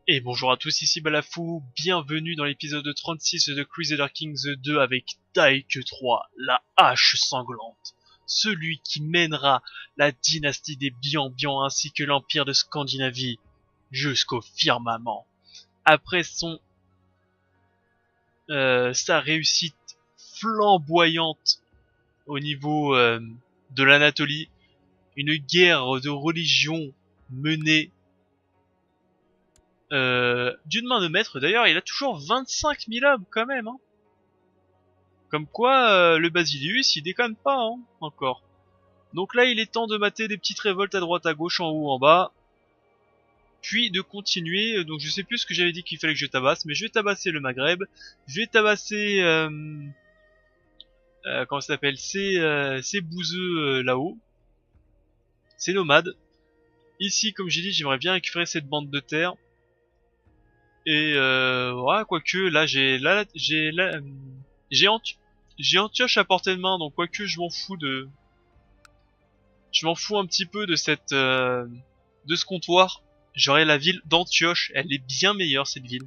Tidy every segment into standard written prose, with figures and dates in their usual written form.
Et bonjour à tous, ici Balafou, bienvenue dans l'épisode 36 de Crusader Kings 2 avec Taike 3, la hache sanglante. Celui qui mènera la dynastie des Bian ainsi que l'empire de Scandinavie jusqu'au firmament. Après sa réussite flamboyante au niveau de l'Anatolie, une guerre de religion menée d'une main de maître. D'ailleurs, il a toujours 25 000 hommes quand même. Hein. Comme quoi, le Basilius, il déconne pas hein, encore. Donc là, il est temps de mater des petites révoltes à droite, à gauche, en haut, en bas. Puis de continuer. Donc je sais plus ce que j'avais dit qu'il fallait que je tabasse, mais je vais tabasser le Maghreb. Je vais tabasser... comment ça s'appelle ces bouseux là-haut. Ces nomades. Ici, comme j'ai dit, j'aimerais bien récupérer cette bande de terre. Et ouais, quoique là j'ai Antioche à portée de main, donc quoique je m'en fous un petit peu de de ce comptoir. J'aurai la ville d'Antioche, elle est bien meilleure cette ville.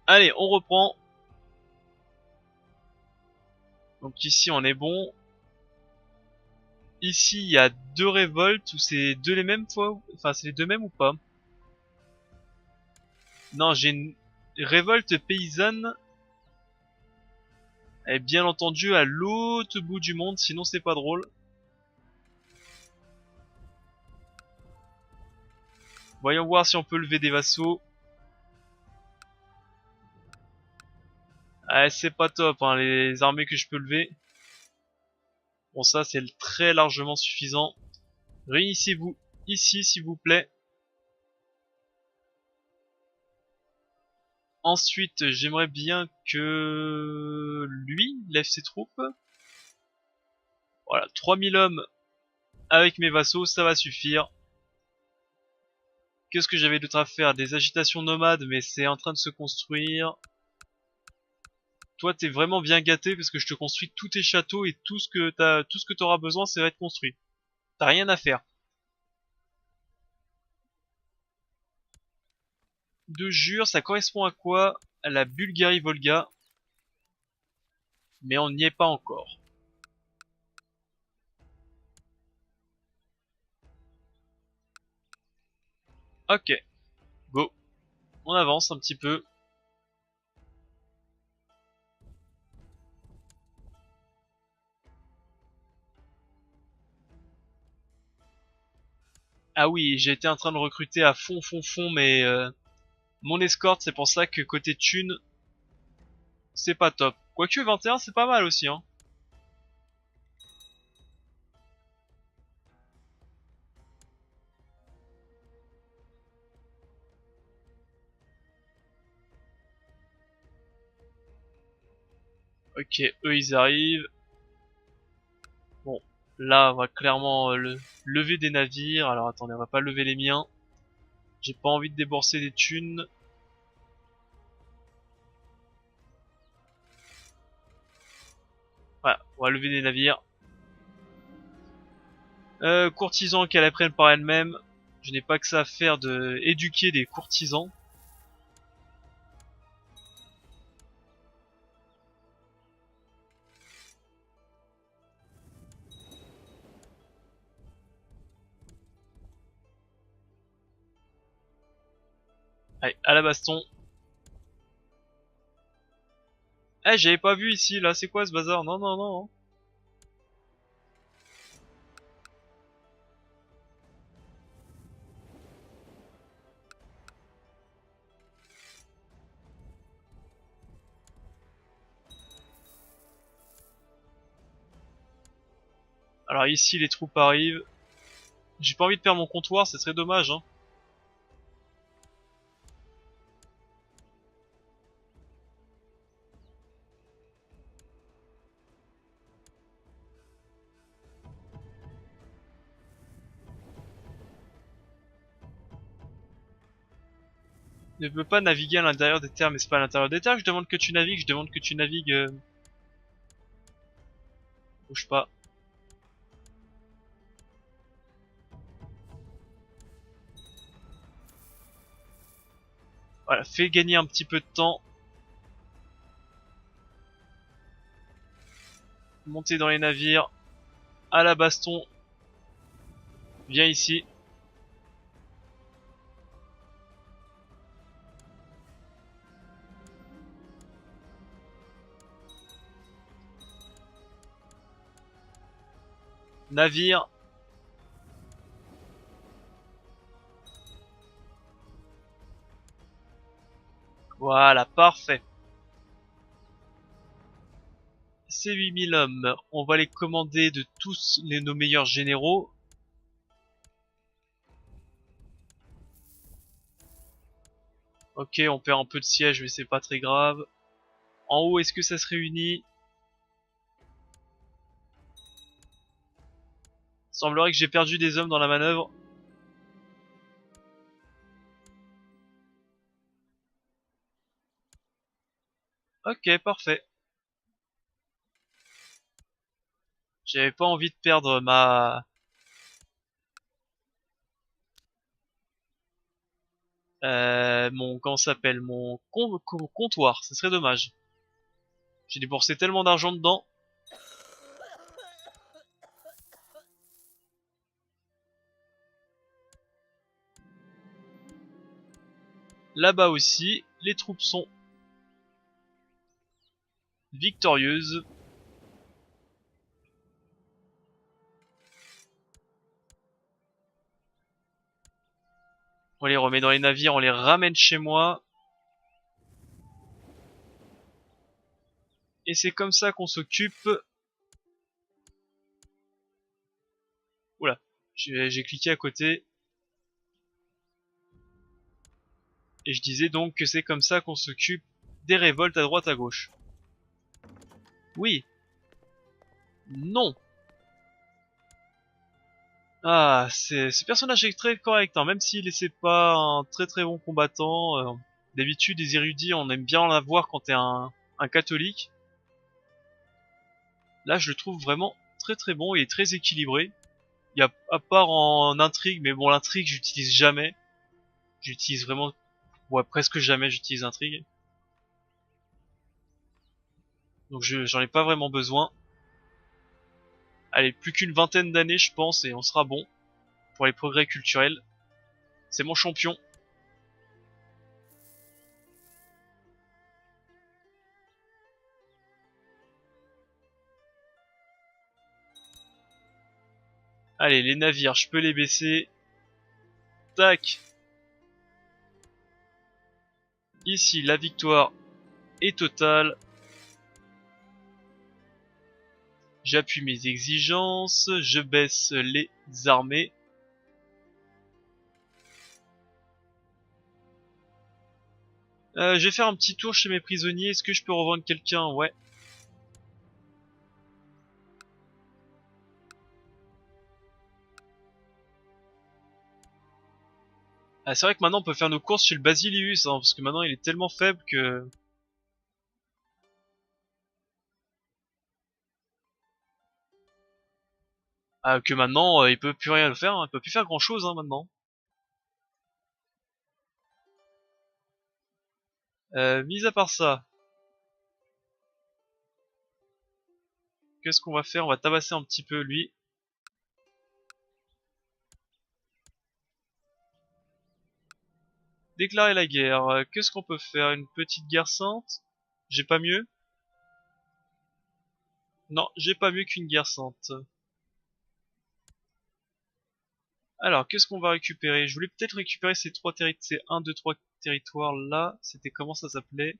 Allez, on reprend. Donc ici on est bon. Ici il y a deux révoltes ou c'est deux les mêmes fois, enfin c'est les deux mêmes ou pas? Non, j'ai une révolte paysanne. Elle est bien entendu à l'autre bout du monde, sinon c'est pas drôle. Voyons voir si on peut lever des vassaux. Ah, c'est pas top, hein, les armées que je peux lever. Bon, ça, c'est très largement suffisant. Réunissez-vous ici, s'il vous plaît. Ensuite, j'aimerais bien que lui lève ses troupes. Voilà, 3000 hommes avec mes vassaux, ça va suffire. Qu'est-ce que j'avais d'autre à faire? Des agitations nomades, mais c'est en train de se construire. Toi, t'es vraiment bien gâté parce que je te construis tous tes châteaux et tout ce que t'auras besoin, ça va être construit. T'as rien à faire. De jure, ça correspond à quoi? À la Bulgarie-Volga. Mais on n'y est pas encore. Ok, go. On avance un petit peu. Ah oui, j'ai été en train de recruter à fond, mais mon escorte, c'est pour ça que côté thune, c'est pas top. Quoique 21, c'est pas mal aussi, hein. Ok, eux ils arrivent. Bon, là on va clairement lever des navires. Alors attendez, on va pas lever les miens. J'ai pas envie de débourser des thunes. Voilà, on va lever des navires. Courtisans qu'elle apprenne par elle-même. Je n'ai pas que ça à faire de éduquer des courtisans. Allez, à la baston. Eh, j'avais pas vu ici, là, c'est quoi ce bazar? Non, non, non. Alors ici, les troupes arrivent. J'ai pas envie de perdre mon comptoir, ce serait dommage, hein. Ne peux pas naviguer à l'intérieur des terres, mais c'est pas à l'intérieur des terres que je demande que tu navigues, je demande que tu navigues... Bouge pas. Voilà, fais gagner un petit peu de temps. Montez dans les navires. À la baston. Viens ici. Navire. Voilà, parfait. Ces 8000 hommes, on va les commander de tous nos meilleurs généraux. Ok, on perd un peu de siège, mais c'est pas très grave. En haut, est-ce que ça se réunit? Semblerait que j'ai perdu des hommes dans la manœuvre. Ok, parfait. J'avais pas envie de perdre comment ça s'appelle, mon comptoir. Ce serait dommage. J'ai dépensé tellement d'argent dedans. Là-bas aussi, les troupes sont victorieuses. On les remet dans les navires, on les ramène chez moi. Et c'est comme ça qu'on s'occupe. Oula, j'ai cliqué à côté. Et je disais donc que c'est comme ça qu'on s'occupe des révoltes à droite à gauche. Oui. Non. Ah, ce personnage est très correct, hein, même s'il n'est pas un très très bon combattant. D'habitude, les érudits, on aime bien en avoir quand t'es un catholique. Là, je le trouve vraiment très très bon et très équilibré. Il y a, à part en intrigue, mais bon, l'intrigue, j'utilise jamais. J'utilise vraiment, ouais, presque jamais j'utilise intrigue. Donc j'en ai pas vraiment besoin. Allez, plus qu'une vingtaine d'années, je pense, et on sera bon pour les progrès culturels. C'est mon champion. Allez, les navires, je peux les baisser. Tac. Ici, la victoire est totale. J'appuie mes exigences. Je baisse les armées. Je vais faire un petit tour chez mes prisonniers. Est-ce que je peux revendre quelqu'un? Ouais. Ah, c'est vrai que maintenant on peut faire nos courses chez le Basilius, hein, parce que maintenant il est tellement faible que... Ah, que maintenant il peut plus rien faire, hein, il peut plus faire grand chose hein, maintenant. Mis à part ça, qu'est-ce qu'on va faire? On va tabasser un petit peu lui. Déclarer la guerre. Qu'est-ce qu'on peut faire? Une petite guerre sainte? J'ai pas mieux? Non, j'ai pas mieux qu'une guerre sainte. Alors, qu'est-ce qu'on va récupérer? Je voulais peut-être récupérer ces trois territoires, ces 1, 2, 3 territoires là. C'était comment ça s'appelait?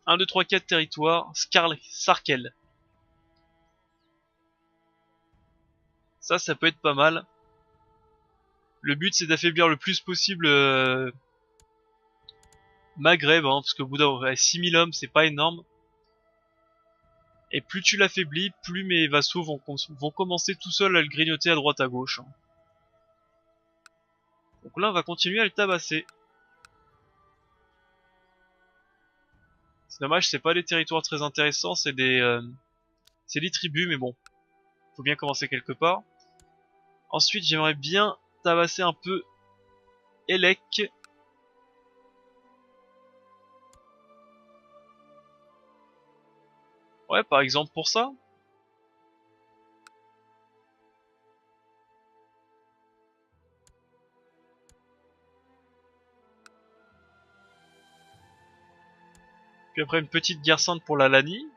1, 2, 3, 4 territoires. Sarkel. Ça peut être pas mal. Le but c'est d'affaiblir le plus possible Maghreb, hein, parce qu'au bout d'un 6000 hommes, c'est pas énorme. Et plus tu l'affaiblis, plus mes vassaux vont commencer tout seuls à le grignoter à droite à gauche. Hein. Donc là, on va continuer à le tabasser. C'est dommage, c'est pas des territoires très intéressants, c'est des tribus, mais bon, faut bien commencer quelque part. Ensuite, j'aimerais bien tabasser un peu Elec. Ouais, par exemple pour ça. Puis après une petite guerre sainte pour la Lani.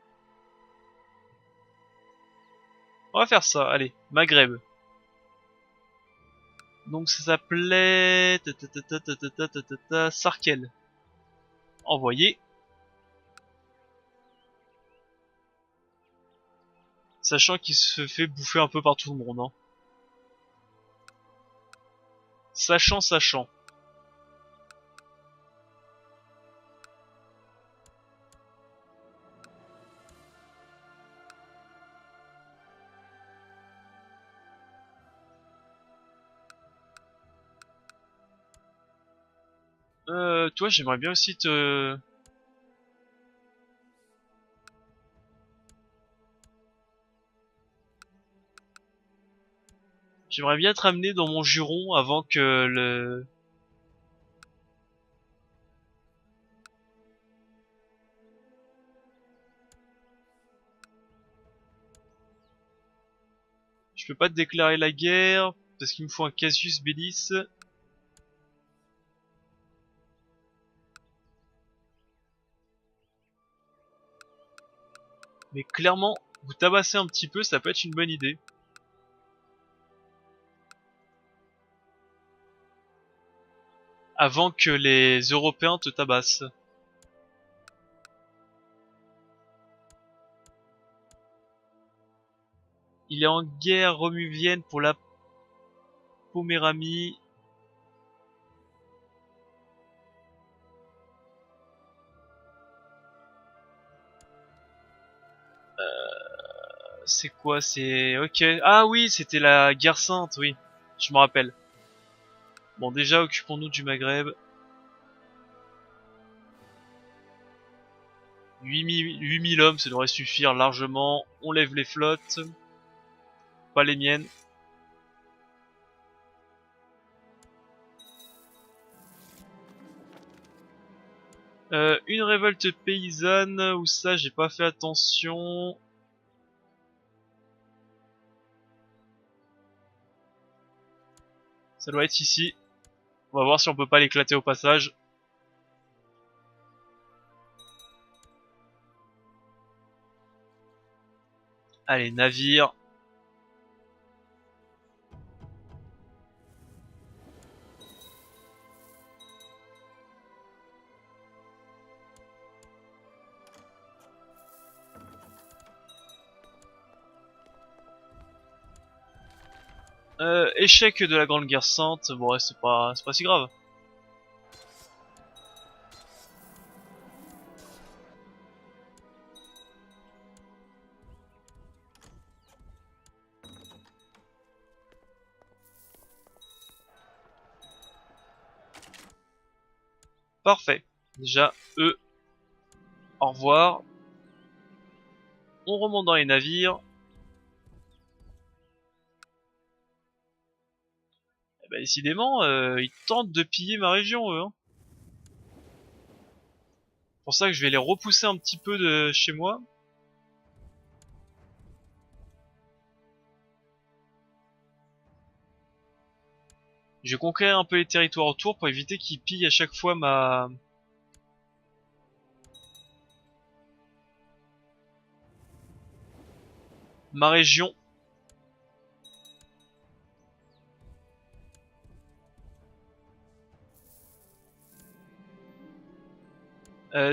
On va faire ça, allez, Maghreb. Donc ça s'appelait Sarkel. Envoyé. Sachant qu'il se fait bouffer un peu par tout le monde. Hein. Sachant. Toi, j'aimerais bien aussi te... J'aimerais bien te ramener dans mon juron avant que le... Je peux pas te déclarer la guerre, parce qu'il me faut un casus bellis. Mais clairement, vous tabassez un petit peu, ça peut être une bonne idée. Avant que les Européens te tabassent. Il est en guerre romuvienne pour la Poméranie. C'est quoi? C'est... Ok. Ah oui, c'était la guerre sainte, oui. Je me rappelle. Bon, déjà, occupons-nous du Maghreb. 8000 hommes, ça devrait suffire largement. On lève les flottes. Pas les miennes. Une révolte paysanne, où ça, j'ai pas fait attention. Ça doit être ici. On va voir si on peut pas l'éclater au passage. Allez, navire. Échec de la Grande Guerre Sainte. Bon, ouais, c'est pas si grave. Parfait. Déjà, eux, au revoir. On remonte dans les navires. Et bah, décidément, ils tentent de piller ma région, eux. Hein. C'est pour ça que je vais les repousser un petit peu de chez moi. Je vais conquérir un peu les territoires autour pour éviter qu'ils pillent à chaque fois ma région.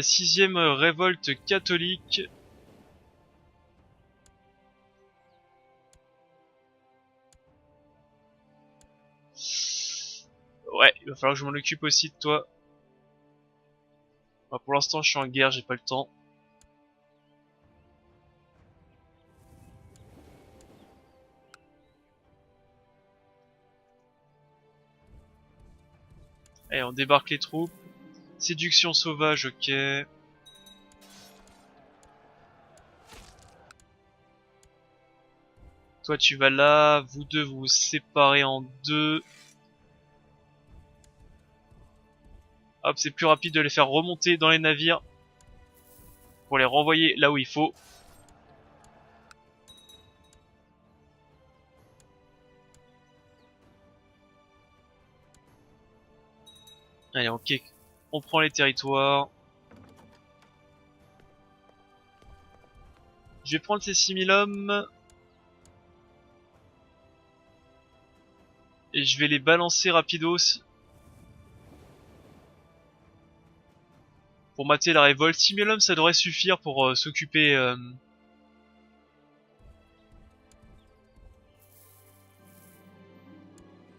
Sixième révolte catholique. Ouais, il va falloir que je m'en occupe aussi de toi. Bah, pour l'instant, je suis en guerre, j'ai pas le temps. Allez, on débarque les troupes. Séduction sauvage, ok. Toi tu vas là, vous deux vous vous séparez en deux. Hop, c'est plus rapide de les faire remonter dans les navires pour les renvoyer là où il faut. Allez, ok, on prend les territoires. Je vais prendre ces 6000 hommes. Et je vais les balancer rapidos. Pour mater la révolte. 6000 hommes ça devrait suffire pour s'occuper...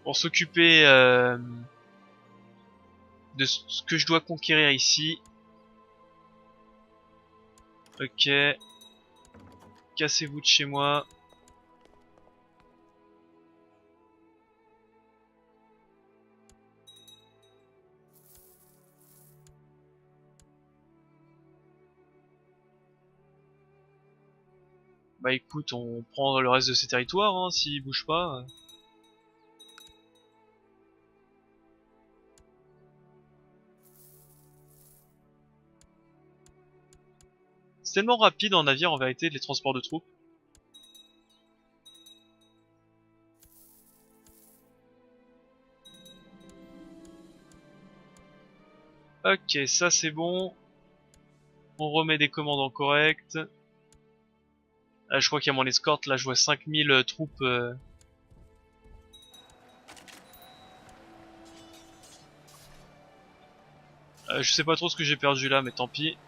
pour s'occuper de ce que je dois conquérir ici. Ok. Cassez-vous de chez moi. Bah écoute, on prend le reste de ces territoires, hein, s'ils bougent pas. C'est tellement rapide en navire en vérité, les transports de troupes. Ok, ça c'est bon. On remet des commandes en correct. Ah, je crois qu'il y a mon escorte, là je vois 5000 troupes. Je sais pas trop ce que j'ai perdu là, mais tant pis.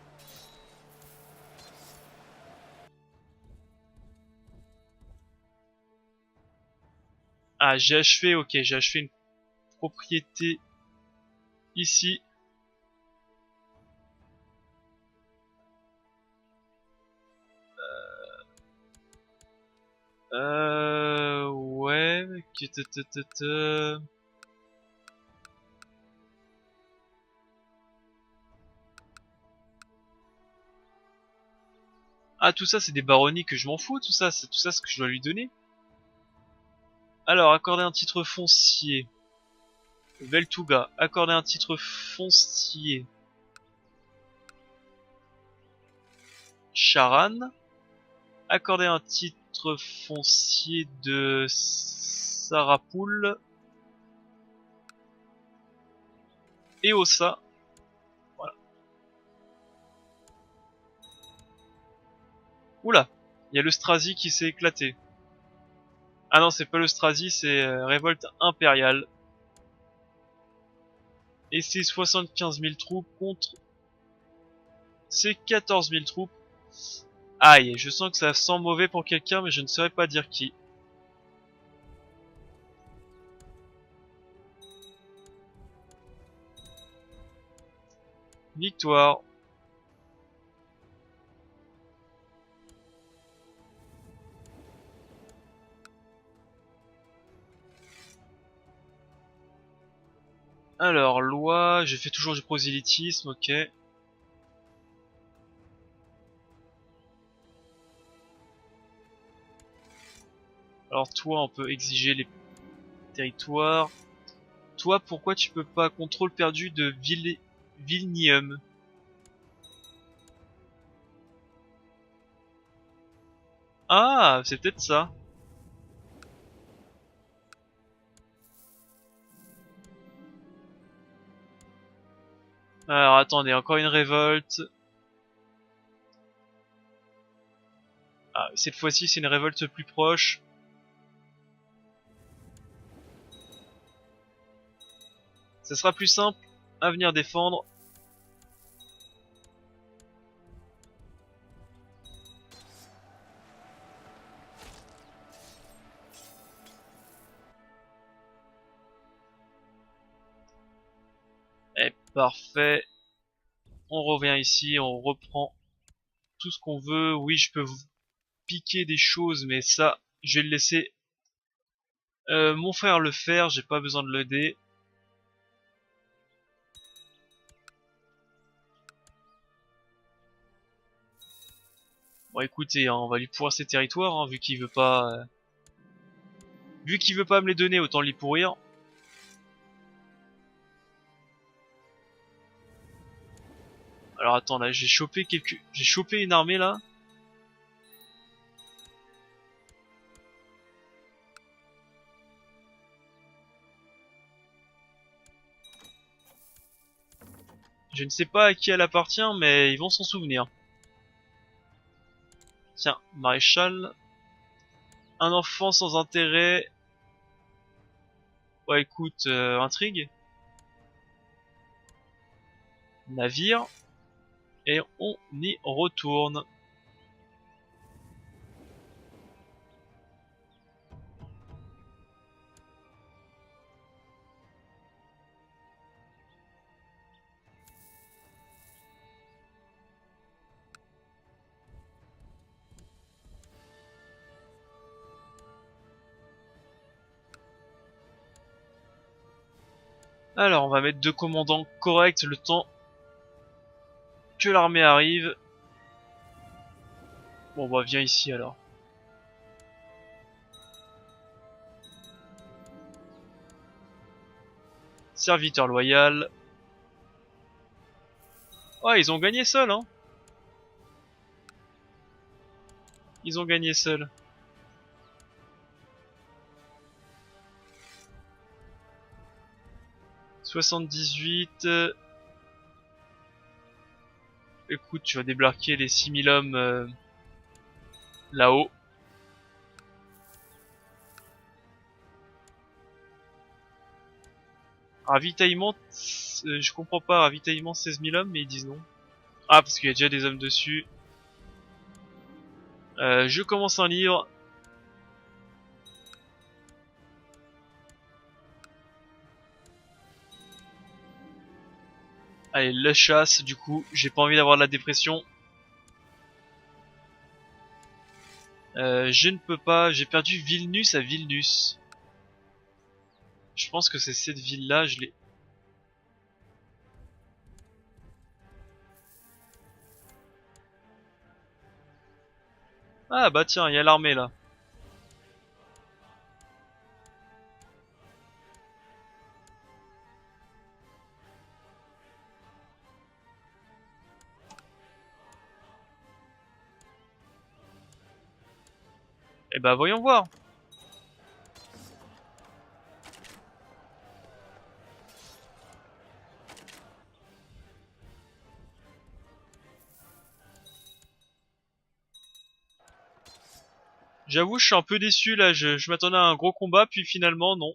Ah, j'ai achevé, ok, j'ai achevé une propriété ici. Ouais. Ah, tout ça, c'est des baronnies que je m'en fous, tout ça, c'est tout ça ce que je dois lui donner. Alors, accorder un titre foncier. Veltuga, accorder un titre foncier. Charan, accorder un titre foncier de Sarapul. Et Ossa. Voilà. Oula, il y a le Strasi qui s'est éclaté. Ah non, c'est pas le Strasi, c'est révolte impériale. Et c'est 75 000 troupes contre ces 14 000 troupes. Aïe, je sens que ça sent mauvais pour quelqu'un, mais je ne saurais pas dire qui. Victoire. Alors, loi, j'ai fait toujours du prosélytisme, ok. Alors toi, on peut exiger les territoires. Toi, pourquoi tu peux pas contrôle perdu de Vilnium? Ah, c'est peut-être ça. Alors attendez, encore une révolte. Ah, cette fois-ci, c'est une révolte plus proche. Ça sera plus simple à venir défendre. Eh, parfait. On revient ici, on reprend tout ce qu'on veut. Oui, je peux vous piquer des choses, mais ça, je vais le laisser mon frère le faire. J'ai pas besoin de l'aider. Bon, écoutez, hein, on va lui pourrir ses territoires, hein, vu qu'il veut pas Vu qu'il veut pas me les donner, autant les pourrir. Alors attends, là, j'ai chopé une armée, là. Je ne sais pas à qui elle appartient, mais ils vont s'en souvenir. Tiens, maréchal. Un enfant sans intérêt. Ouais, écoute, intrigue. Navire. Et on y retourne. Alors, on va mettre 2 commandants corrects le temps que l'armée arrive. Bon, bah, viens ici alors. Serviteur loyal. Oh, ils ont gagné seuls, hein. Ils ont gagné seuls. « 78. Écoute, tu vas débarquer les 6000 hommes là-haut. Ravitaillement, je comprends pas, ravitaillement 16 000 hommes, mais ils disent non. Ah, parce qu'il y a déjà des hommes dessus. Je commence un livre. Allez, la chasse, du coup, j'ai pas envie d'avoir de la dépression. Je ne peux pas, j'ai perdu Vilnius à Vilnius. Je pense que c'est cette ville-là, je l'ai... Ah bah tiens, il y a l'armée là. Eh bah voyons voir. J'avoue, je suis un peu déçu là, je m'attendais à un gros combat, puis finalement non.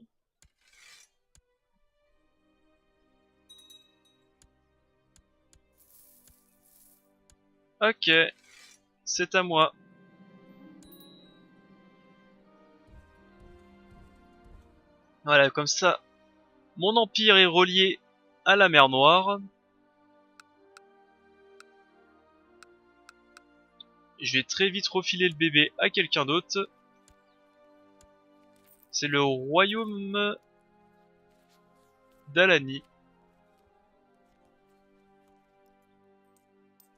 Ok, c'est à moi. Voilà, comme ça, mon empire est relié à la mer Noire. Je vais très vite refiler le bébé à quelqu'un d'autre. C'est le royaume d'Alani.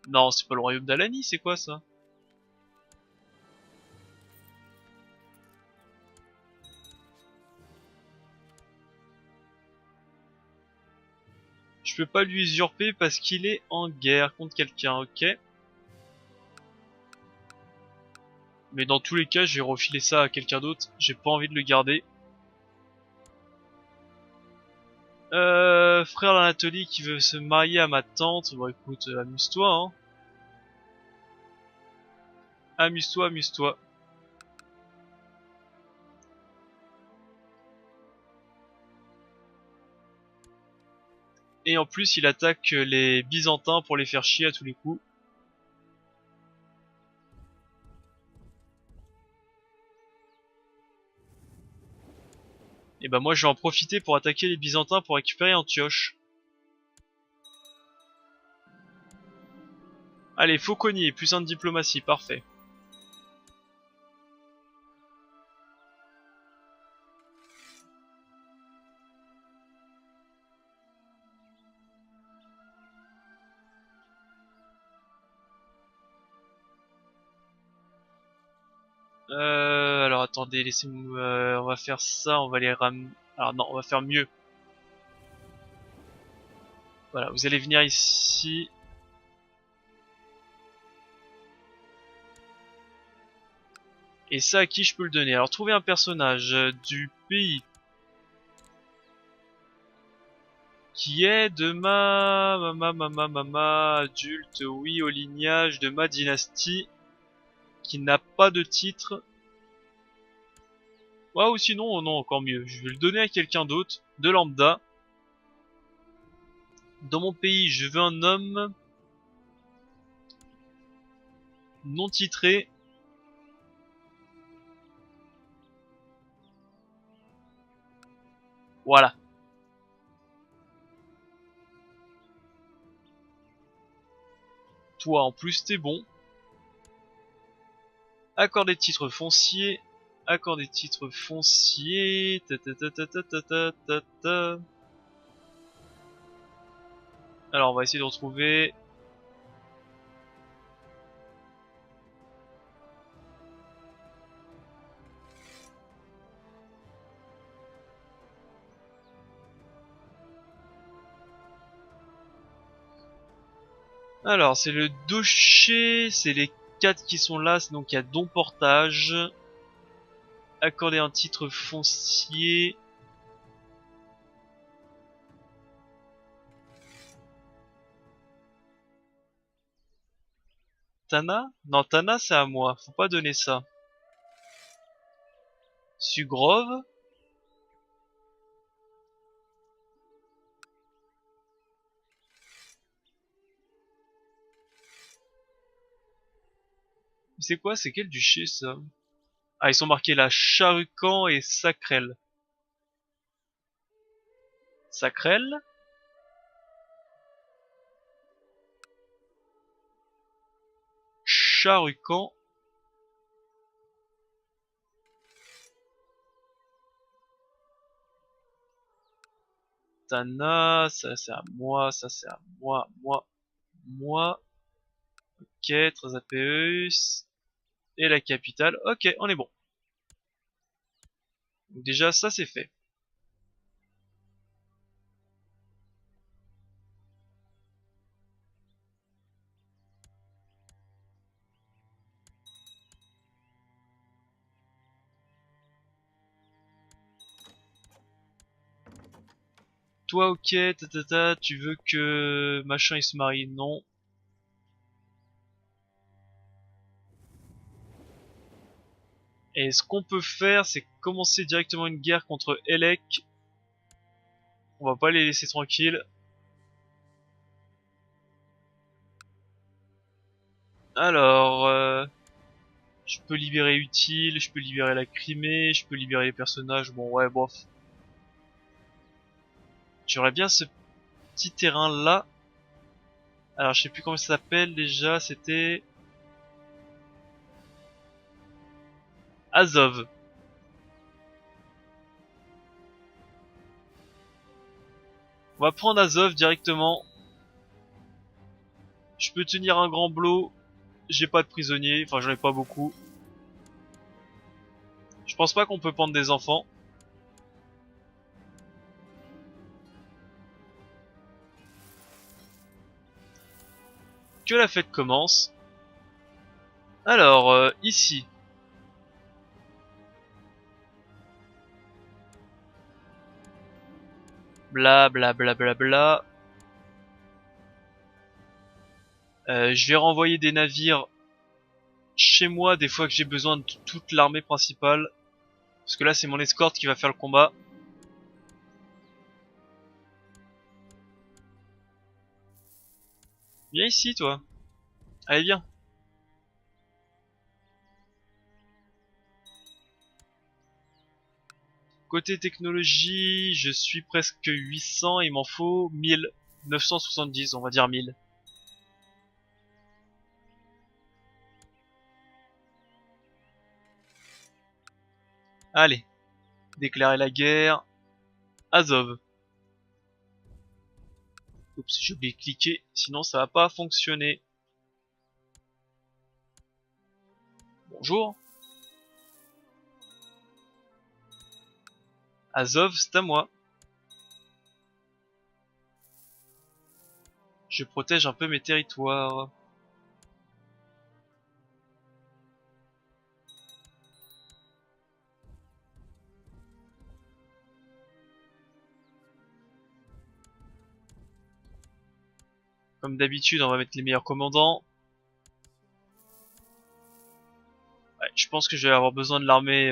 Non, c'est pas le royaume d'Alani, c'est quoi ça? Je peux pas lui usurper parce qu'il est en guerre contre quelqu'un, ok. Mais dans tous les cas, je vais refiler ça à quelqu'un d'autre. J'ai pas envie de le garder. Frère d'Anatolie qui veut se marier à ma tante. Bon écoute, amuse-toi hein. Amuse-toi, amuse-toi. Et en plus, il attaque les Byzantins pour les faire chier à tous les coups. Et bah moi, je vais en profiter pour attaquer les Byzantins pour récupérer Antioche. Allez, Fauconnier, plus un de diplomatie, parfait. Alors attendez, laissez-moi... on va faire ça, on va les ramener... Alors non, on va faire mieux. Voilà, vous allez venir ici. Et ça, à qui je peux le donner? Alors, trouver un personnage du pays qui est de ma adulte, oui, au lignage de ma dynastie, qui n'a pas de titre. Ouais, ou sinon, non, encore mieux. Je vais le donner à quelqu'un d'autre, de lambda. Dans mon pays, je veux un homme non titré. Voilà. Toi, en plus, t'es bon. Accord des titres fonciers. Accord des titres fonciers. Ta ta ta ta ta ta ta ta ta. Alors, on va essayer de retrouver... Alors, c'est le docher, c'est les 4 qui sont là, donc il y a don portage. Accorder un titre foncier. Tana? Non, Tana c'est à moi, faut pas donner ça. Sugrove. C'est quoi? C'est quel duché ça? Ah, ils sont marqués là, Charucan et Sacrel. Sacrel? Charucan. Tana, ça c'est à moi, ça c'est à moi, moi. Ok, très APEus. Et la capitale. Ok, on est bon. Donc déjà, ça c'est fait. Toi, ok, tu veux que machin il se marie? Non. Et ce qu'on peut faire, c'est commencer directement une guerre contre Elec. On va pas les laisser tranquilles. Alors, je peux libérer Utile, je peux libérer la Crimée, je peux libérer les personnages. Bon, ouais, bof. J'aurais bien ce petit terrain là. Alors, je sais plus comment ça s'appelle déjà. C'était Azov. On va prendre Azov directement. Je peux tenir un grand bloc. J'ai pas de prisonniers, enfin j'en ai pas beaucoup. Je pense pas qu'on peut prendre des enfants. Que la fête commence. Alors, ici. Bla bla bla bla bla. Je vais renvoyer des navires chez moi des fois que j'ai besoin de toute l'armée principale. Parce que là c'est mon escorte qui va faire le combat. Viens ici toi. Allez viens. Côté technologie, je suis presque 800, il m'en faut 1000. 970, on va dire 1000. Allez, déclarer la guerre. Azov. Oups, j'ai oublié de cliquer, sinon ça va pas fonctionner. Bonjour. Azov, c'est à moi. Je protège un peu mes territoires. Comme d'habitude, on va mettre les meilleurs commandants. Ouais, je pense que je vais avoir besoin de l'armée.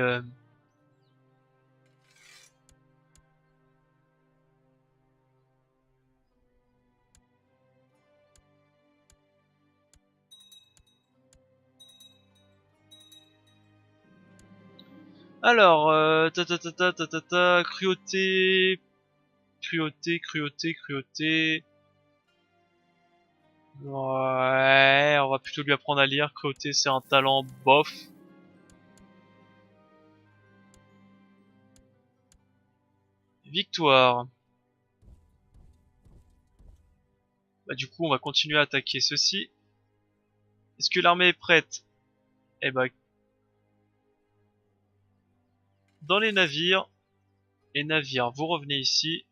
Alors, cruauté, cruauté. Ouais, on va plutôt lui apprendre à lire. Cruauté, c'est un talent bof. Victoire. Bah du coup, on va continuer à attaquer ceci. Est-ce que l'armée est prête? Eh bah, dans les navires, vous revenez ici.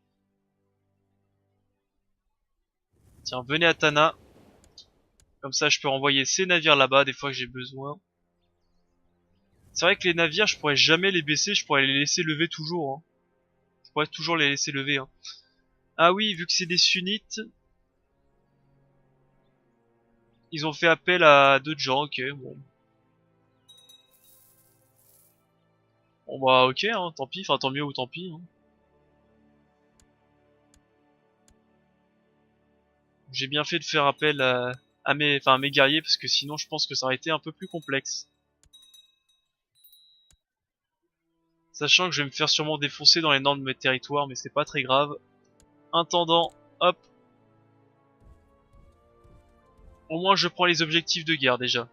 Tiens, venez à Tana. Comme ça, je peux renvoyer ces navires là-bas des fois que j'ai besoin. C'est vrai que les navires, je pourrais jamais les baisser, je pourrais les laisser lever toujours. Hein. Je pourrais toujours les laisser lever. Hein. Ah oui, vu que c'est des sunnites, ils ont fait appel à d'autres gens, ok, bon. Bon bah ok, hein, tant pis, enfin tant mieux ou tant pis. Hein. J'ai bien fait de faire appel à mes guerriers parce que sinon je pense que ça aurait été un peu plus complexe. Sachant que je vais me faire sûrement défoncer dans les normes de mes territoires, mais c'est pas très grave. Intendant, hop. Au moins je prends les objectifs de guerre déjà.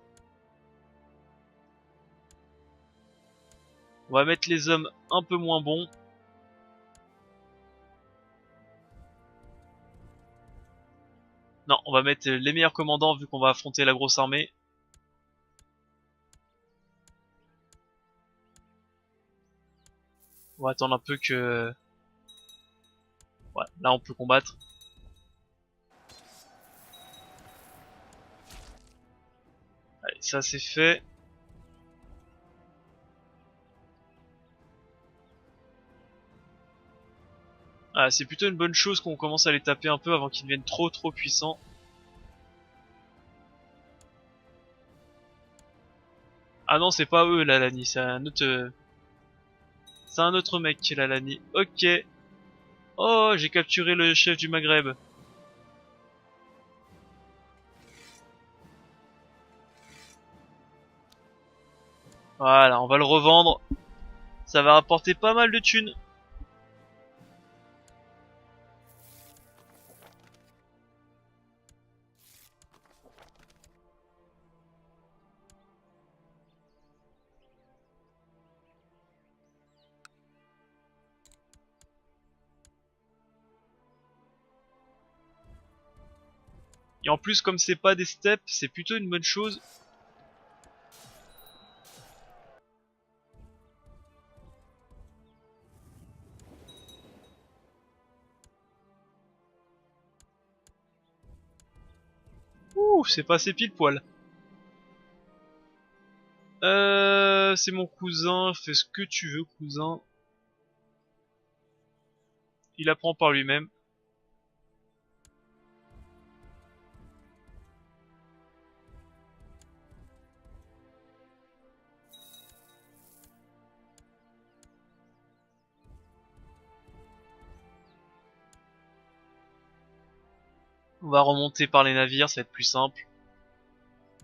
On va mettre les hommes un peu moins bons. Non, on va mettre les meilleurs commandants vu qu'on va affronter la grosse armée. On va attendre un peu que... Ouais, là on peut combattre. Allez, ça c'est fait. Ah, c'est plutôt une bonne chose qu'on commence à les taper un peu avant qu'ils deviennent trop puissants. Ah non, c'est pas eux la Lani, c'est un autre... C'est un autre mec qui est la Lani. Ok. Oh, j'ai capturé le chef du Maghreb. Voilà, on va le revendre. Ça va rapporter pas mal de thunes. Et en plus, comme c'est pas des steppes, c'est plutôt une bonne chose. Ouh, c'est passé pile poil. C'est mon cousin, fais ce que tu veux, cousin. Il apprend par lui-même. On va remonter par les navires, ça va être plus simple.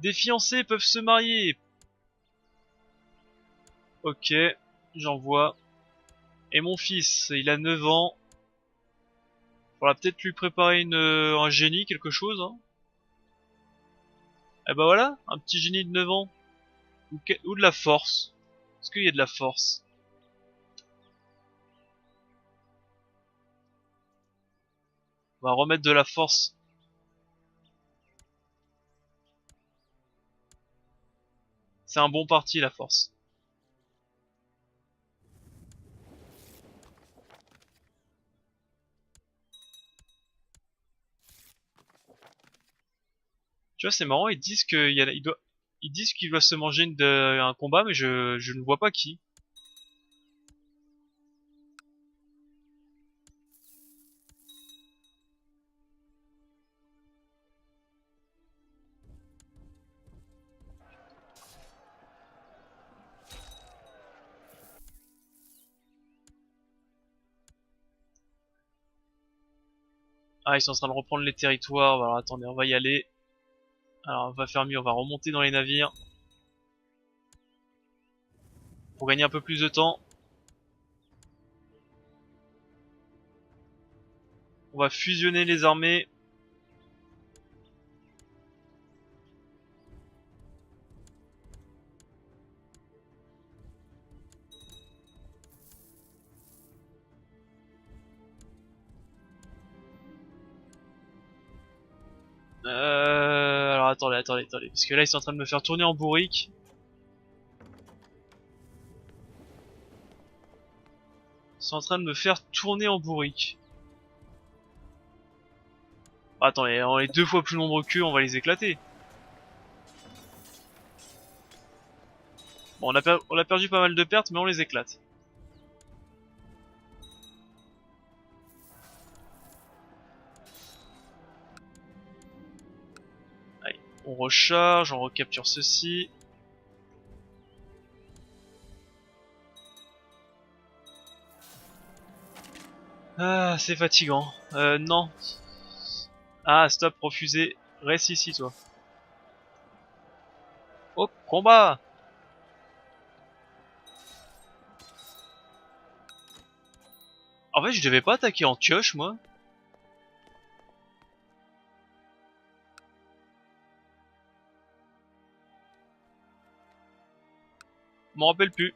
Des fiancés peuvent se marier. Ok, j'envoie. Et mon fils, il a 9 ans. Faudra peut-être lui préparer un génie, quelque chose. Hein. Et bah voilà, un petit génie de 9 ans. Ou de la force. Est-ce qu'il y a de la force? On va remettre de la force. C'est un bon parti, la force. Tu vois, c'est marrant, ils disent ils disent qu'il doit se manger un combat, mais je ne vois pas qui. Ah, ils sont en train de reprendre les territoires. Alors attendez, on va y aller. Alors on va faire mieux, on va remonter dans les navires. Pour gagner un peu plus de temps. On va fusionner les armées. Alors attendez. Parce que là ils sont en train de me faire tourner en bourrique. Ils sont en train de me faire tourner en bourrique. Attendez, on est 2 fois plus nombreux qu'eux, on va les éclater. Bon, on a perdu pas mal de pertes, mais on les éclate. Allez, on recharge, on recapture ceci. Ah, c'est fatigant. Non. Ah, stop, refusé. Reste ici, toi. Au combat! En fait, je devais pas attaquer en pioche, moi. M'en rappelle plus.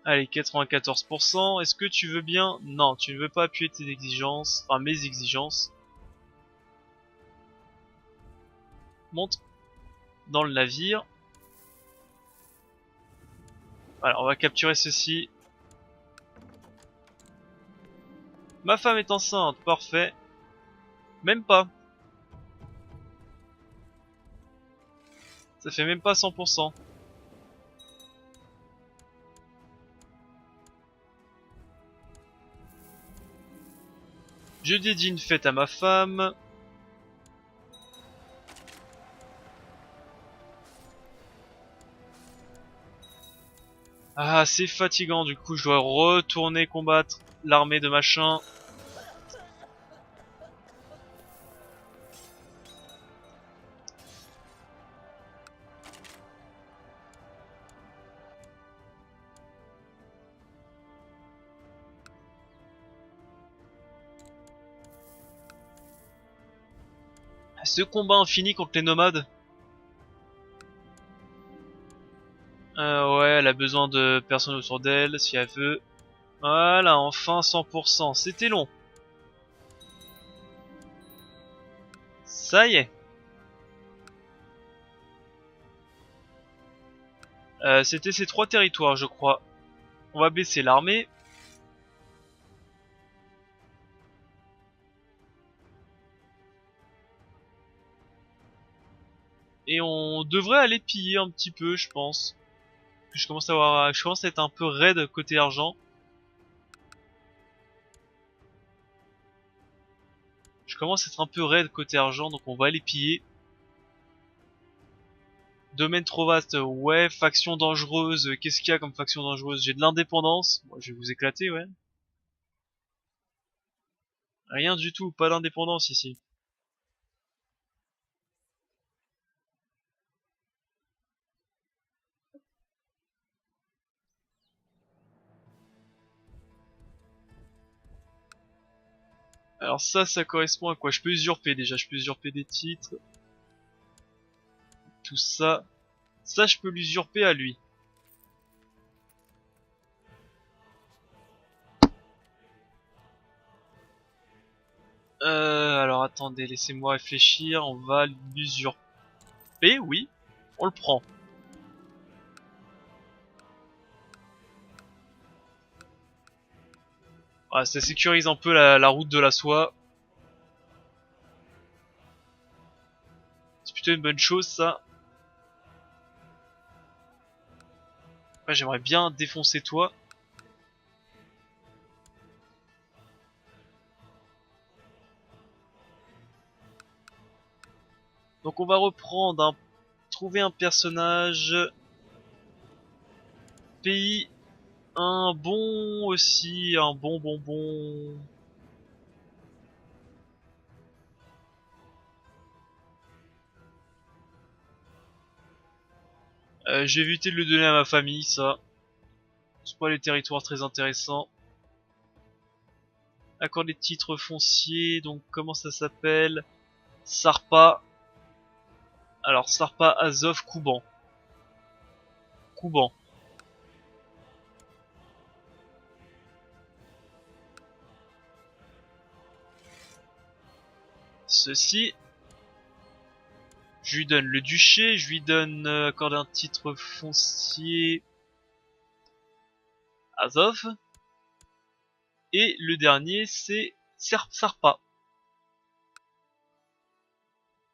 Allez, 94%. Est-ce que tu veux bien? Non, tu ne veux pas appuyer tes exigences. Enfin, mes exigences. Monte dans le navire. Voilà, on va capturer ceci. Ma femme est enceinte, parfait. Même pas. Ça fait même pas 100%. Je dédie une fête à ma femme. Ah, c'est fatigant, du coup je dois retourner combattre l'armée de machin. Ce combat infini contre les nomades. Ouais, elle a besoin de personnes autour d'elle, si elle veut. Voilà, enfin 100%. C'était long. Ça y est. C'était ces 3 territoires, je crois. On va baisser l'armée. Et on devrait aller piller un petit peu, je pense. Je commence je commence à être un peu raide côté argent. Je commence à être un peu raide côté argent, donc on va aller piller. Domaine trop vaste, ouais. Faction dangereuse, qu'est-ce qu'il y a comme faction dangereuse? J'ai de l'indépendance. Moi, je vais vous éclater, ouais. Rien du tout, pas d'indépendance ici. Alors ça correspond à quoi? Je peux usurper déjà, je peux usurper des titres. Tout ça. Ça, je peux l'usurper à lui. Alors attendez, laissez-moi réfléchir. On va l'usurper, oui. On le prend. Voilà, ça sécurise un peu la route de la soie. plutôt une bonne chose ça. Ouais, j'aimerais bien défoncer toi. Donc on va reprendre trouver un personnage. Pays. Un bon aussi. Un bon. J'ai évité de le donner à ma famille, ça. C'est pas les territoires très intéressants. Accord des titres fonciers, donc comment ça s'appelle? Sarpa. Alors Sarpa, Azov, Kouban. Kouban. Ceci. Je lui donne le duché, je lui donne accorder un titre foncier Azov. Et le dernier c'est Sarpa.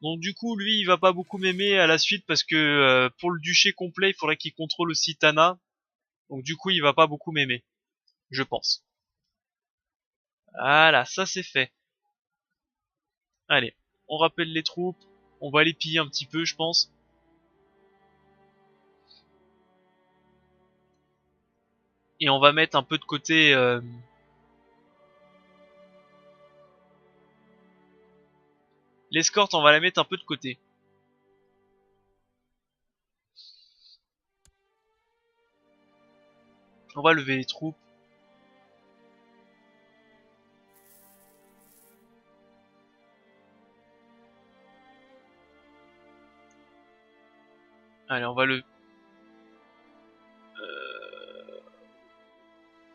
Donc du coup lui il va pas beaucoup m'aimer à la suite parce que pour le duché complet il faudrait qu'il contrôle aussi Tana. Donc du coup il va pas beaucoup m'aimer. Je pense. Voilà, ça c'est fait. Allez, on rappelle les troupes. On va les piller un petit peu je pense. Et on va mettre un peu de côté... l'escorte on va la mettre un peu de côté. On va lever les troupes. Allez, on va le...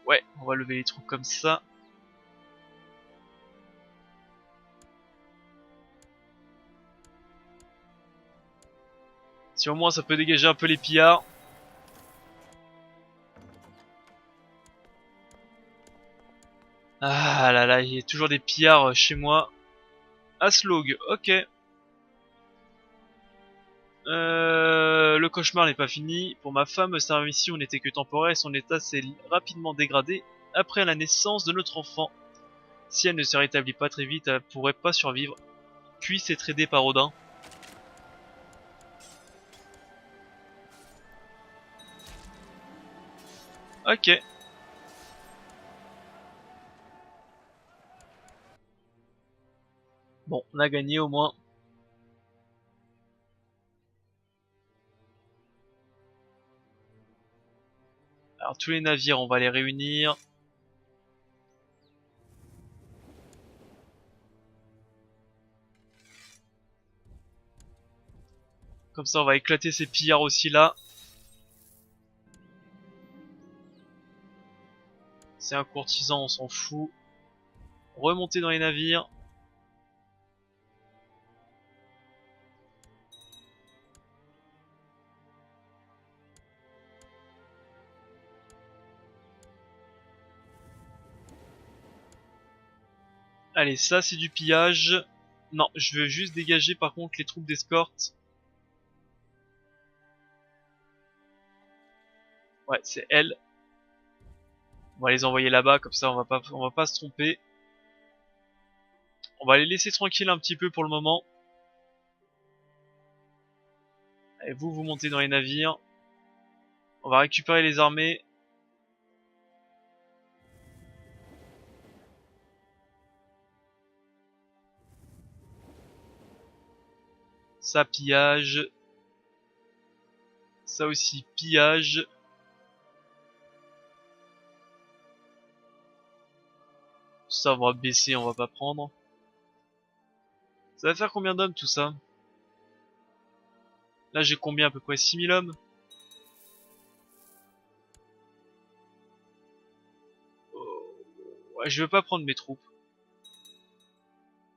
Ouais, on va lever les troupes comme ça. Si au moins ça peut dégager un peu les pillards. Ah là là, il y a toujours des pillards chez moi. Aslog, ok. Le cauchemar n'est pas fini. Pour ma femme, sa mission n'était que temporaire et son état s'est rapidement dégradé après la naissance de notre enfant. Si elle ne se rétablit pas très vite, elle pourrait pas survivre. Puis être aidée par Odin. Ok. Bon, on a gagné au moins. Alors tous les navires, on va les réunir. Comme ça, on va éclater ces pillards aussi là. C'est un courtisan, on s'en fout. Remonter dans les navires. Allez, ça c'est du pillage. Non, je veux juste dégager par contre les troupes d'escorte. Ouais, c'est elle. On va les envoyer là-bas, comme ça on va pas se tromper. On va les laisser tranquilles un petit peu pour le moment. Allez, vous montez dans les navires. On va récupérer les armées. Ça, pillage. Ça aussi, pillage. Ça, on va baisser, on va pas prendre. Ça va faire combien d'hommes tout ça? Là, j'ai combien à peu près 6000 hommes? Ouais, je veux pas prendre mes troupes.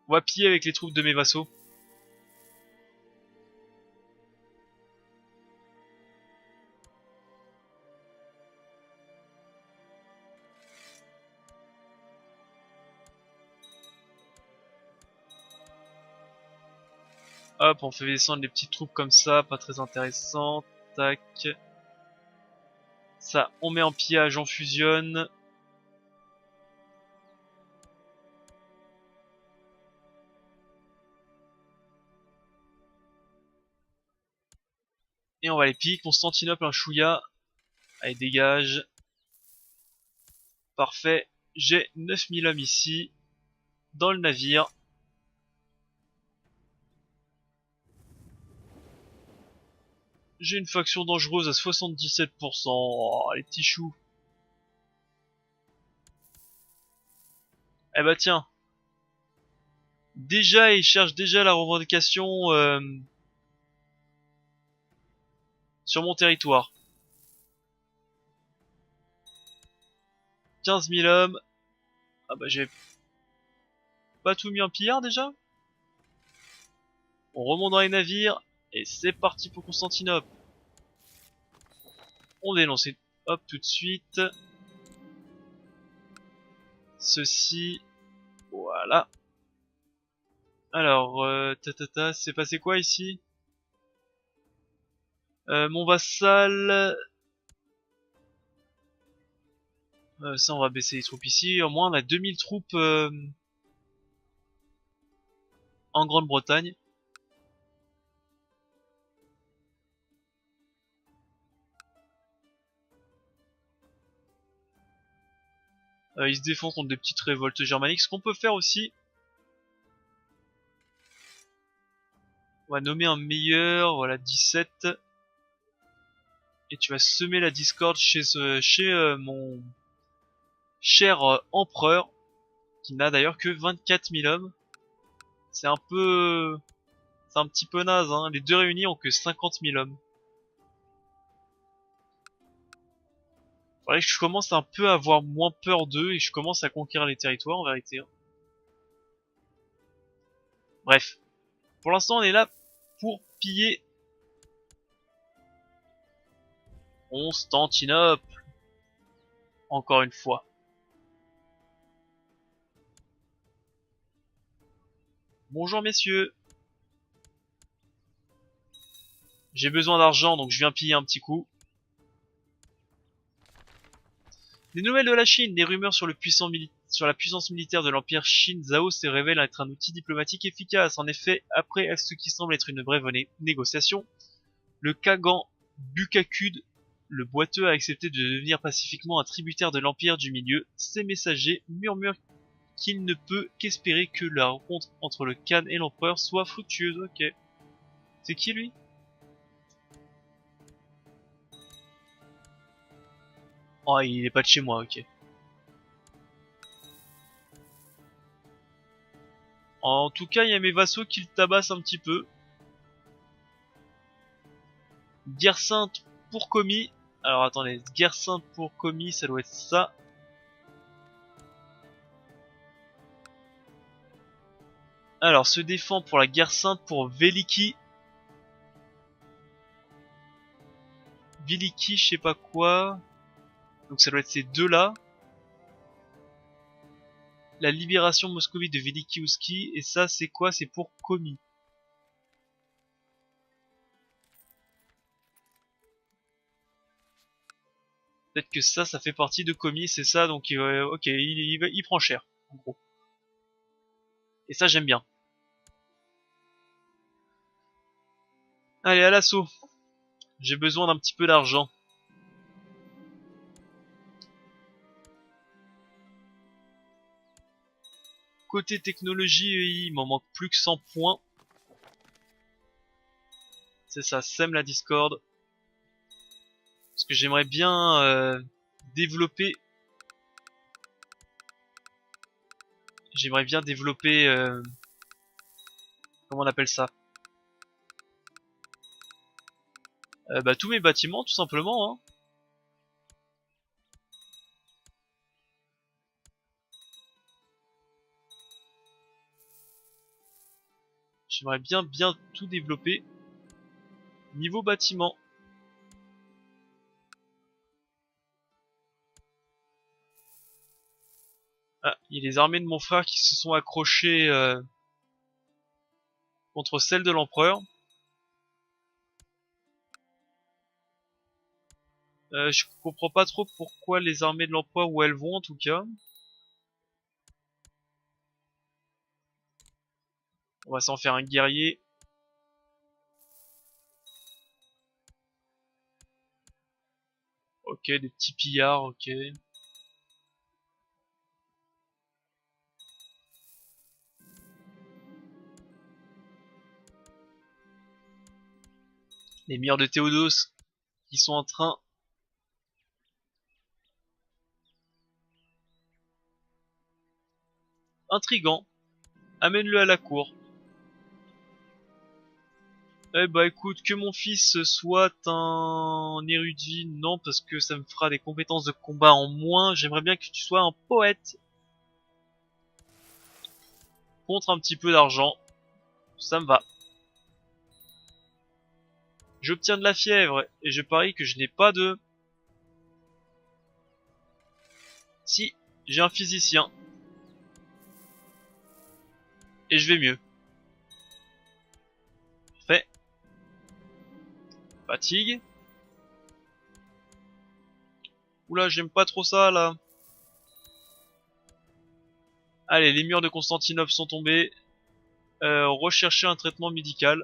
On va piller avec les troupes de mes vassaux. Hop, on fait descendre les petites troupes comme ça, pas très intéressant. Tac. Ça, on met en pillage, on fusionne. Et on va les piquer. Constantinople, un chouïa. Allez, dégage. Parfait. J'ai 9000 hommes ici. Dans le navire. J'ai une faction dangereuse à 77%. Oh, les petits choux. Eh bah tiens. Déjà, ils cherchent déjà la revendication sur mon territoire. 15 000 hommes. Ah bah j'ai pas tout mis en pillard déjà. On remonte dans les navires. Et c'est parti pour Constantinople. On dénonce. Hop, tout de suite. Ceci. Voilà. Alors, c'est passé quoi ici? Mon vassal. Ça, on va baisser les troupes ici. Au moins, on a 2000 troupes en Grande-Bretagne. Ils se défendent contre des petites révoltes germaniques. Ce qu'on peut faire aussi, on va nommer un meilleur, voilà 17. Et tu vas semer la discorde chez mon cher empereur, qui n'a d'ailleurs que 24 000 hommes. C'est un peu, c'est un petit peu naze, hein. Les deux réunis ont que 50 000 hommes. Faudrait que je commence un peu à avoir moins peur d'eux et je commence à conquérir les territoires en vérité. Bref, pour l'instant on est là pour piller Constantinople. Encore une fois. Bonjour messieurs. J'ai besoin d'argent donc je viens piller un petit coup. Des nouvelles de la Chine, des rumeurs sur sur la puissance militaire de l'empire Shin Zhao se révèlent être un outil diplomatique efficace. En effet, après ce qui semble être une brève négociation, le Kagan Bukakud, le boiteux, a accepté de devenir pacifiquement un tributaire de l'empire du milieu. Ses messagers murmurent qu'il ne peut qu'espérer que la rencontre entre le Khan et l'empereur soit fructueuse. Ok. C'est qui lui? Oh, il est pas de chez moi, ok. En tout cas, il y a mes vassaux qui le tabassent un petit peu. Guerre sainte pour commis. Alors attendez, guerre sainte pour commis, ça doit être ça. Alors, se défend pour la guerre sainte pour Veliki. Veliki, je sais pas quoi. Donc ça doit être ces deux-là. La libération moscovite de Veliki Ouski. Et ça, c'est quoi? C'est pour commis. Peut-être que ça fait partie de commis, c'est ça. Donc, ok, il prend cher, en gros. Et ça, j'aime bien. Allez, à l'assaut. J'ai besoin d'un petit peu d'argent. Côté technologie, il m'en manque plus que 100 points. C'est ça, sème la discorde. Parce que j'aimerais bien développer... J'aimerais bien développer... comment on appelle ça? Bah, tous mes bâtiments, tout simplement. Hein. J'aimerais bien tout développer. Niveau bâtiment. Ah, il y a les armées de mon frère qui se sont accrochées contre celle de l'empereur. Je comprends pas trop pourquoi les armées de l'empereur, où elles vont en tout cas. On va s'en faire un guerrier. Ok, des petits pillards, ok. Les mires de Théodose qui sont en train... Intrigant. Amène-le à la cour. Eh bah écoute, que mon fils soit un érudit, non, parce que ça me fera des compétences de combat en moins. J'aimerais bien que tu sois un poète. Contre un petit peu d'argent. Ça me va. J'obtiens de la fièvre, et je parie que je n'ai pas de... Si, j'ai un physicien. Et je vais mieux. Fait. Fatigue. Oula, j'aime pas trop ça, là. Allez, les murs de Constantinople sont tombés. Rechercher un traitement médical.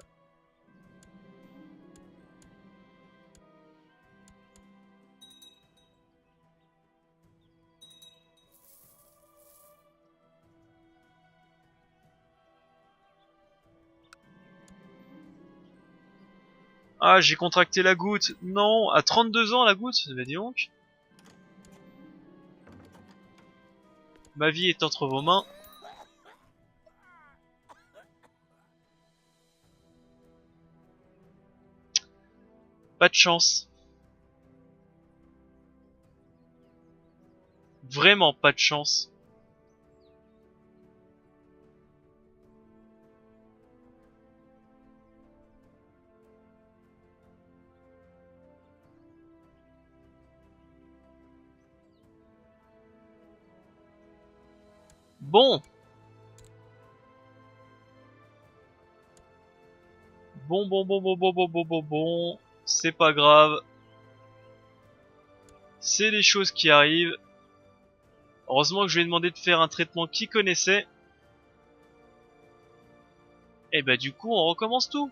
Ah, j'ai contracté la goutte. Non, à 32 ans la goutte. Bah dis donc. Ma vie est entre vos mains. Pas de chance. Vraiment pas de chance. Bon. Bon. C'est pas grave. C'est des choses qui arrivent. Heureusement que je lui ai demandé de faire un traitement qu'il connaissait. Et bah du coup on recommence tout.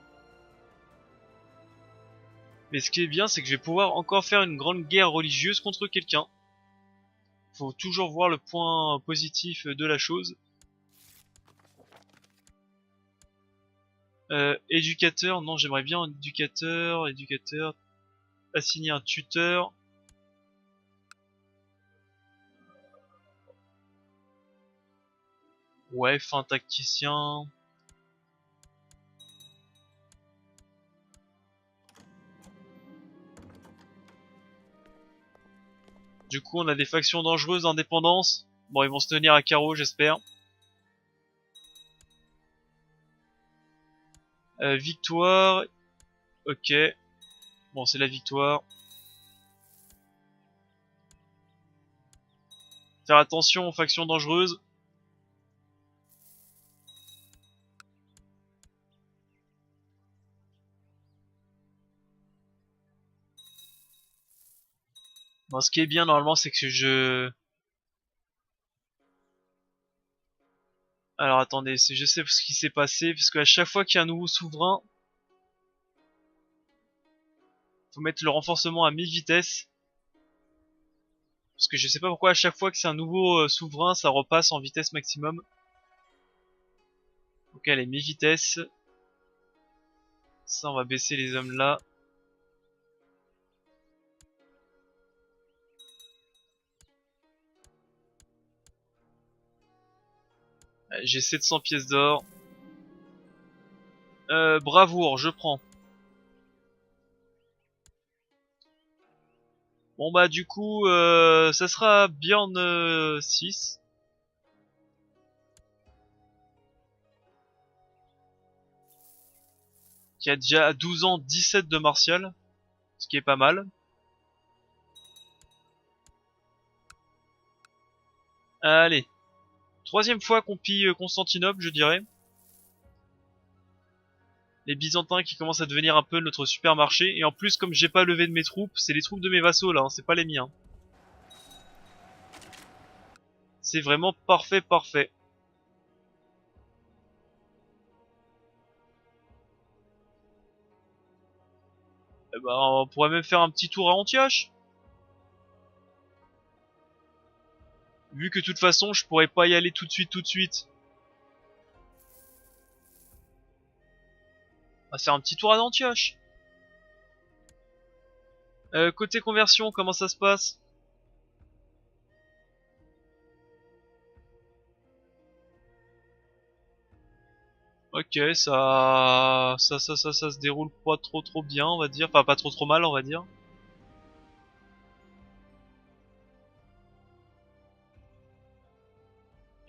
Mais ce qui est bien, c'est que je vais pouvoir encore faire une grande guerre religieuse contre quelqu'un. Faut toujours voir le point positif de la chose. Éducateur, non, j'aimerais bien un éducateur, assigner un tuteur. Ouais, fin tacticien. Du coup, on a des factions dangereuses d'indépendance. Bon, ils vont se tenir à carreau, j'espère. Victoire. Ok. Bon, c'est la victoire. Faire attention aux factions dangereuses. Bon, ce qui est bien normalement, c'est que je... Alors attendez, je sais ce qui s'est passé, parce qu'à chaque fois qu'il y a un nouveau souverain, faut mettre le renforcement à mi-vitesse. Parce que je sais pas pourquoi à chaque fois que c'est un nouveau souverain, ça repasse en vitesse maximum. Ok, allez, mi-vitesse. Ça, on va baisser les hommes là. J'ai 700 pièces d'or. Bravoure, je prends. Bon bah du coup, ça sera Bjorn 6. Qui a déjà à 12 ans 17 de martial. Ce qui est pas mal. Allez. Troisième fois qu'on pille Constantinople, je dirais. Les Byzantins qui commencent à devenir un peu notre supermarché. Et en plus, comme j'ai pas levé de mes troupes, c'est les troupes de mes vassaux là, hein, c'est pas les miens. C'est vraiment parfait, parfait. Eh ben, on pourrait même faire un petit tour à Antioche. Vu que de toute façon, je pourrais pas y aller tout de suite, tout de suite. On va faire un petit tour à Antioche. Côté conversion, comment ça se passe? Ok, ça se déroule pas trop bien, on va dire. Enfin, pas trop mal, on va dire.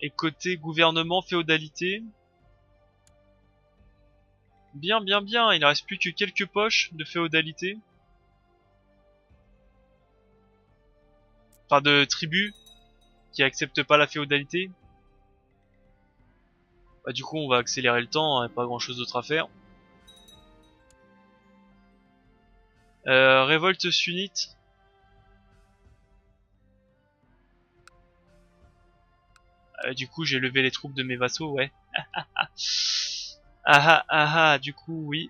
Et côté gouvernement, féodalité. Bien, bien, bien, il ne reste plus que quelques poches de féodalité. Enfin, de tribus qui acceptent pas la féodalité. Bah, du coup, on va accélérer le temps, hein, pas grand chose d'autre à faire. Révolte sunnite. Du coup, j'ai levé les troupes de mes vassaux, ouais. Du coup, oui.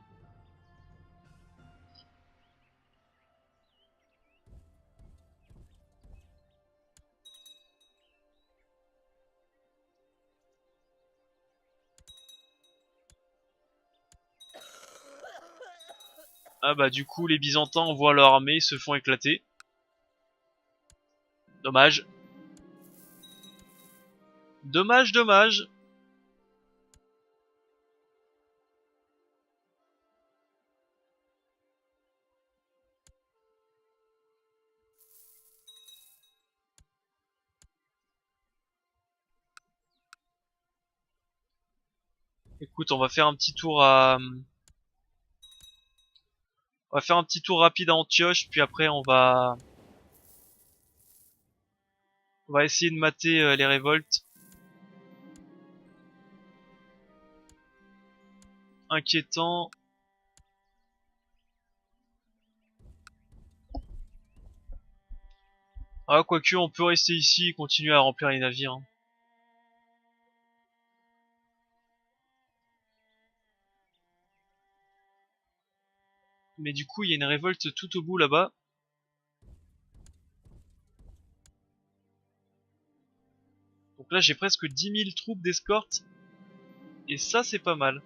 Ah bah du coup, les Byzantins voient leur armée se font éclater. Dommage. Dommage, dommage. Écoute, on va faire un petit tour à... On va faire un petit tour rapide à Antioche, puis après on va essayer de mater les révoltes. Inquiétant. Ah, quoique, on peut rester ici et continuer à remplir les navires, hein. Mais du coup, il y a une révolte tout au bout là-bas. Donc là, j'ai presque 10 000 troupes d'escorte. Et ça, c'est pas mal.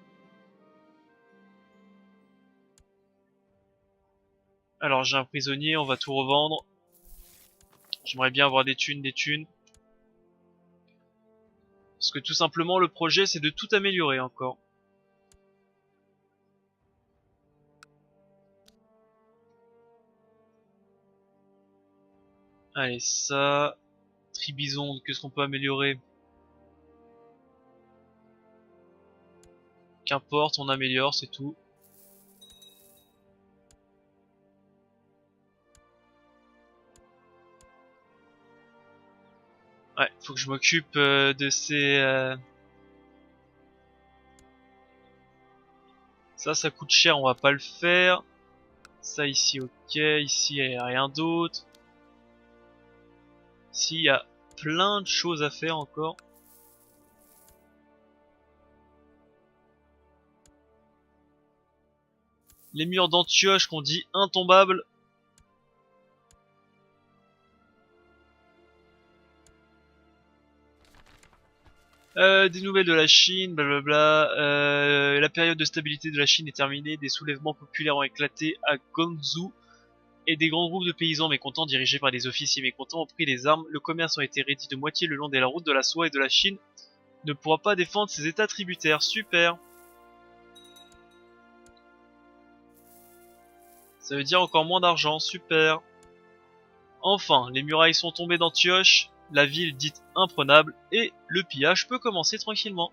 Alors, j'ai un prisonnier, on va tout revendre. J'aimerais bien avoir des thunes, des thunes. Parce que tout simplement, le projet, c'est de tout améliorer encore. Allez, ça... Tribison, qu'est-ce qu'on peut améliorer? Qu'importe, on améliore, c'est tout. Ouais, faut que je m'occupe de ces... Ça coûte cher, on va pas le faire. Ça ici, ok. Ici, il n'y a rien d'autre. Ici, il y a plein de choses à faire encore. Les murs d'Antioche qu'on dit intombables. Des nouvelles de la Chine, blablabla. La période de stabilité de la Chine est terminée. Des soulèvements populaires ont éclaté à Guangzhou. Et des grands groupes de paysans mécontents dirigés par des officiers mécontents ont pris les armes. Le commerce a été réduit de moitié le long de la route de la soie et de la Chine ne pourra pas défendre ses états tributaires. Super. Ça veut dire encore moins d'argent. Super. Enfin, les murailles sont tombées d'Antioche, la ville dite imprenable, et le pillage peut commencer tranquillement.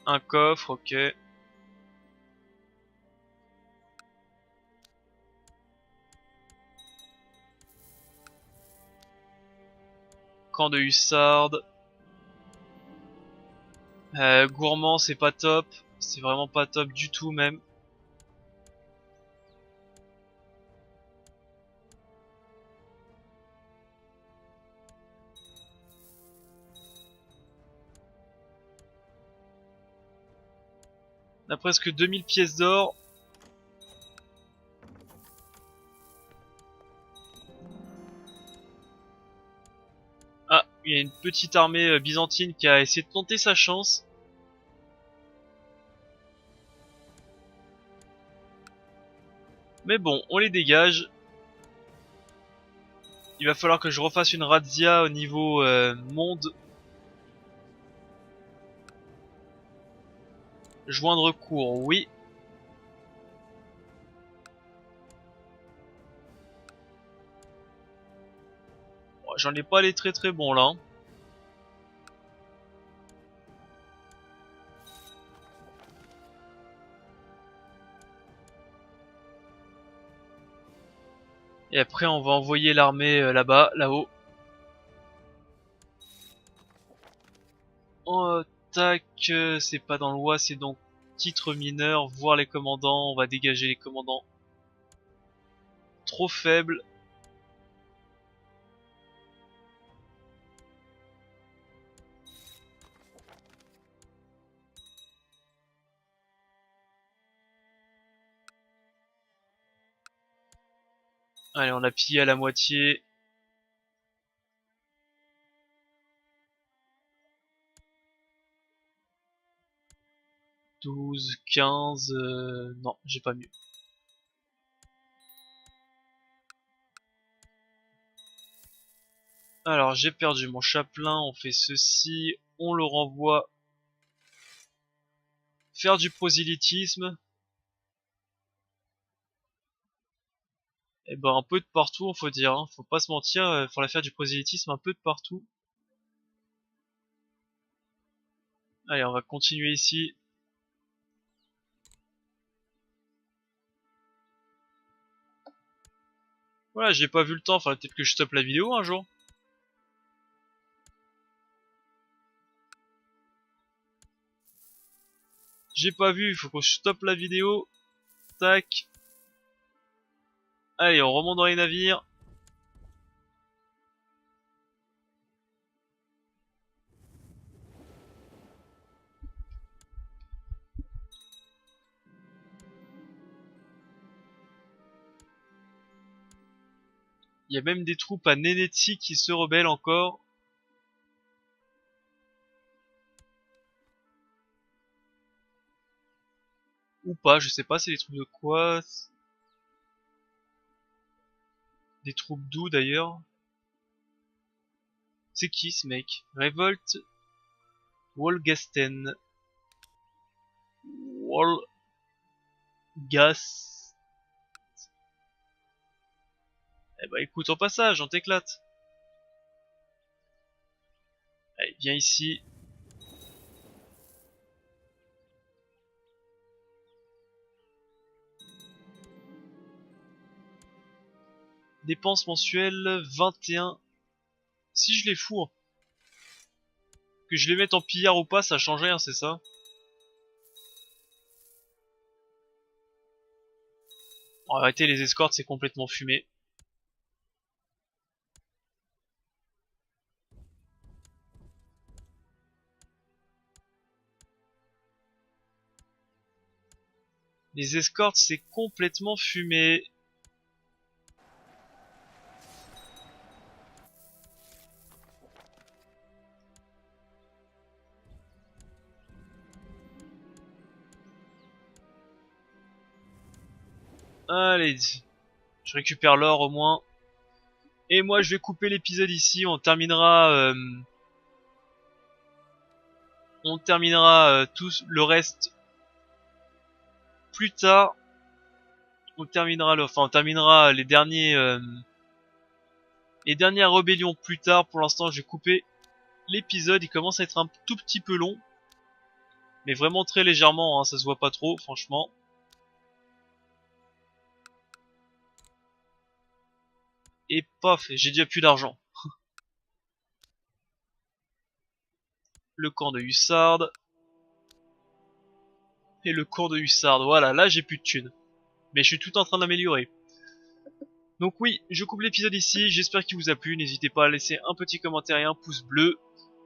Un coffre, ok. camp de hussardes. Gourmand, c'est pas top. C'est vraiment pas top du tout même. On a presque 2000 pièces d'or. Ah, il y a une petite armée byzantine qui a essayé de tenter sa chance. Mais bon, on les dégage. Il va falloir que je refasse une razzia au niveau monde. Joindre cours, oui. Bon, j'en ai pas les très très bons là. Et après on va envoyer l'armée là-bas, là-haut. Oh, tac, c'est pas dans l'Oie, c'est donc titre mineur, voir les commandants, on va dégager les commandants. Trop faibles. Allez, on a pillé à la moitié. « 12, 15... non, j'ai pas mieux. Alors, j'ai perdu mon chapelain, on fait ceci, on le renvoie faire du prosélytisme. Et ben un peu de partout, faut dire, hein. Faut pas se mentir, faut la faire du prosélytisme un peu de partout. Allez, on va continuer ici. Voilà, j'ai pas vu le temps, enfin peut-être que je stoppe la vidéo un jour. J'ai pas vu, il faut que je stoppe la vidéo. Tac. Allez, on remonte dans les navires. Il y a même des troupes à Nenetsi qui se rebellent encore. Ou pas, je sais pas, c'est des troupes de quoi? Des troupes d'où d'ailleurs? C'est qui ce mec? Révolte Wolgasten. Wolgas. Eh bah écoute, en passage, on t'éclate. Allez, viens ici. Dépenses mensuelles 21. Si je les fous, hein, que je les mette en pillard ou pas, ça change rien, c'est ça? En réalité, les escortes, c'est complètement fumé. Les escortes, c'est complètement fumé. Allez, je récupère l'or au moins. Et moi, je vais couper l'épisode ici. On terminera tout le reste plus tard. On terminera les dernières rébellions plus tard. Pour l'instant, j'ai coupé l'épisode. Il commence à être un tout petit peu long, mais vraiment très légèrement, hein, ça se voit pas trop, franchement. Et paf, j'ai déjà plus d'argent. le camp de Hussard. Et le camp de Hussard, voilà, là j'ai plus de thunes. Mais je suis tout en train d'améliorer. Donc oui, je coupe l'épisode ici, j'espère qu'il vous a plu, n'hésitez pas à laisser un petit commentaire et un pouce bleu.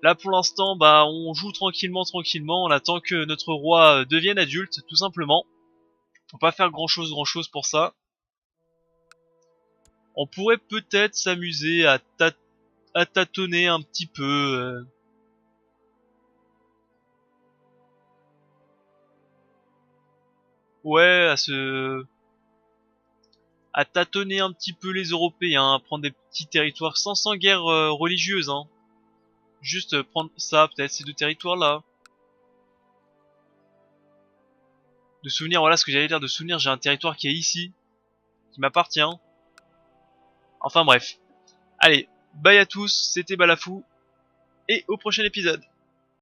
Là pour l'instant, bah on joue tranquillement, on attend que notre roi devienne adulte, tout simplement. Faut pas faire grand chose pour ça. On pourrait peut-être s'amuser à tâtonner un petit peu. Ouais, à tâtonner un petit peu les Européens, à prendre des petits territoires sans guerre religieuse, hein. Juste prendre ça, peut-être ces deux territoires-là. De souvenir, voilà ce que j'allais dire, de souvenir, j'ai un territoire qui est ici, qui m'appartient. Enfin bref. Allez, bye à tous, c'était Balafou, et au prochain épisode.